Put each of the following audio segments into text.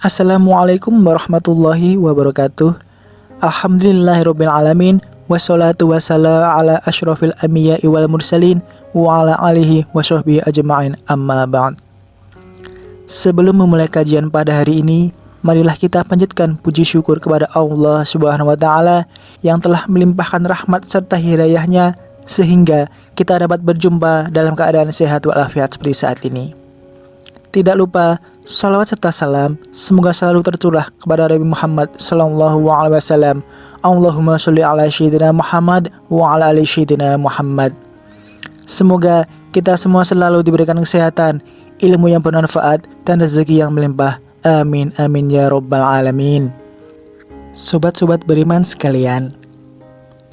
Assalamualaikum warahmatullahi wabarakatuh. Alhamdulillahirabbil alamin wassalatu wassalamu ala asyrofil anbiya'i wal mursalin wa ala alihi washabbihi ajma'in amma ba'd. Sebelum memulai kajian pada hari ini, marilah kita panjatkan puji syukur kepada Allah Subhanahu wa taala yang telah melimpahkan rahmat serta hidayahnya sehingga kita dapat berjumpa dalam keadaan sehat walafiat seperti saat ini. Tidak lupa salawat serta salam semoga selalu tercurah kepada Nabi Muhammad sallallahu alaihi wasallam. Allahumma sholli ala sayyidina Muhammad wa ala ali sayyidina Muhammad. Semoga kita semua selalu diberikan kesehatan, ilmu yang bermanfaat dan rezeki yang melimpah. Amin amin ya rabbal alamin. Sobat-sobat beriman sekalian,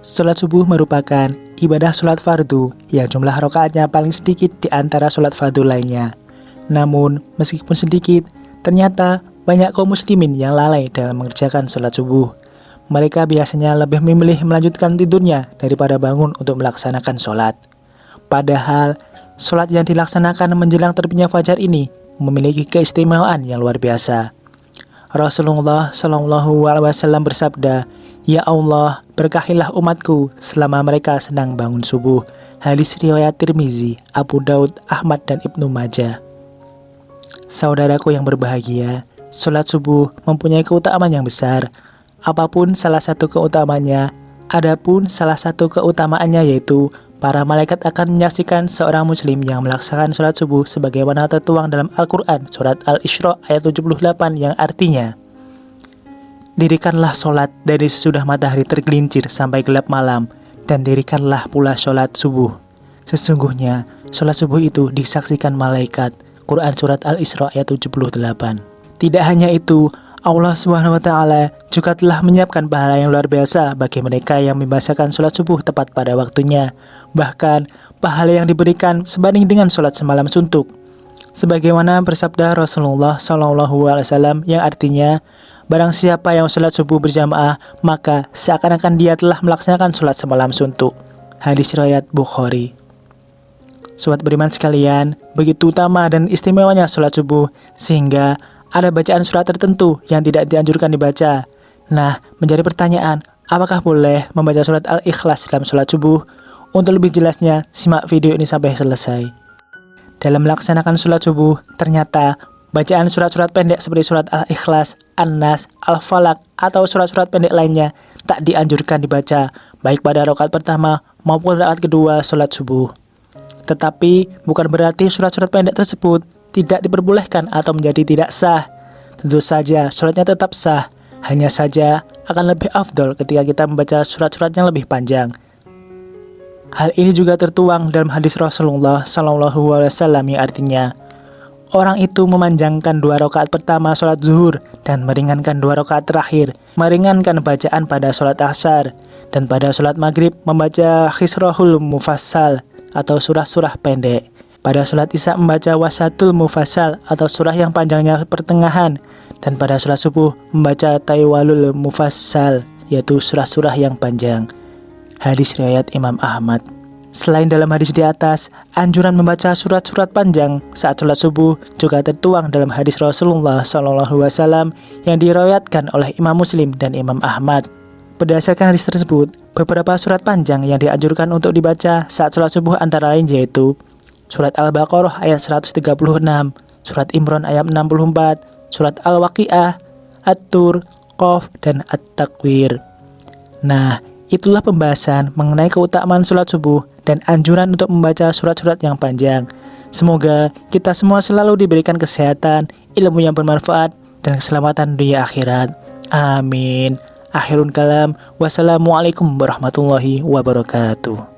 salat subuh merupakan ibadah salat fardu yang jumlah rakaatnya paling sedikit di antara salat fardu lainnya. Namun, meskipun sedikit, ternyata banyak kaum muslimin yang lalai dalam mengerjakan sholat subuh. Mereka biasanya lebih memilih melanjutkan tidurnya daripada bangun untuk melaksanakan sholat. Padahal, sholat yang dilaksanakan menjelang terbitnya fajar ini memiliki keistimewaan yang luar biasa. Rasulullah SAW bersabda, "Ya Allah, berkahilah umatku selama mereka sedang bangun subuh." Hadis riwayat Tirmizi, Abu Daud, Ahmad, dan Ibnu Majah. Saudaraku yang berbahagia, sholat subuh mempunyai keutamaan yang besar. Adapun salah satu keutamaannya yaitu para malaikat akan menyaksikan seorang muslim yang melaksanakan sholat subuh sebagaimana tertuang dalam Al-Quran surat Al-Isra ayat 78 yang artinya, "Dirikanlah sholat dari sesudah matahari tergelincir sampai gelap malam, dan dirikanlah pula sholat subuh. Sesungguhnya sholat subuh itu disaksikan malaikat." Quran surat Al-Isra ayat 78. Tidak hanya itu, Allah Subhanahu wa taala juga telah menyiapkan pahala yang luar biasa bagi mereka yang membacakan sholat subuh tepat pada waktunya. Bahkan pahala yang diberikan sebanding dengan sholat semalam suntuk. Sebagaimana bersabda Rasulullah SAW yang artinya, barang siapa yang sholat subuh berjamaah, maka seakan-akan dia telah melaksanakan sholat semalam suntuk. Hadis riwayat Bukhari. Sobat beriman sekalian, begitu utama dan istimewanya sholat subuh, sehingga ada bacaan surat tertentu yang tidak dianjurkan dibaca. Nah, menjadi pertanyaan, apakah boleh membaca surat Al-Ikhlas dalam sholat subuh? Untuk lebih jelasnya, simak video ini sampai selesai. Dalam melaksanakan sholat subuh, ternyata bacaan surat-surat pendek seperti surat Al-Ikhlas, An-Nas, Al-Falaq, atau surat-surat pendek lainnya tak dianjurkan dibaca, baik pada rakaat pertama maupun rakaat kedua sholat subuh. Tetapi bukan berarti surat-surat pendek tersebut tidak diperbolehkan atau menjadi tidak sah. Tentu saja sholatnya tetap sah, hanya saja akan lebih afdol ketika kita membaca surat-surat yang lebih panjang. Hal ini juga tertuang dalam hadis Rasulullah SAW yang artinya, orang itu memanjangkan 2 rakaat pertama sholat zuhur dan meringankan 2 rakaat terakhir, meringankan bacaan pada sholat asar, dan pada sholat maghrib membaca Khisrahul Mufassal atau surah-surah pendek. Pada sholat isya membaca Wasatul Mufassal atau surah yang panjangnya pertengahan, dan pada sholat subuh membaca Taywalul Mufassal, yaitu surah-surah yang panjang. Hadis riwayat Imam Ahmad. Selain dalam hadis di atas, anjuran membaca surat-surat panjang saat sholat subuh juga tertuang dalam hadis Rasulullah SAW yang diriwayatkan oleh Imam Muslim dan Imam Ahmad. Berdasarkan hadis tersebut, beberapa surat panjang yang dianjurkan untuk dibaca saat sholat subuh antara lain yaitu surat Al-Baqarah ayat 136, surat Imran ayat 64, surat Al-Waqi'ah, At-Tur, Qaf, dan At-Takwir. Nah, itulah pembahasan mengenai keutamaan sholat subuh dan anjuran untuk membaca surat-surat yang panjang. Semoga kita semua selalu diberikan kesehatan, ilmu yang bermanfaat, dan keselamatan dunia akhirat. Amin. Akhirul kalam, wassalamualaikum warahmatullahi wabarakatuh.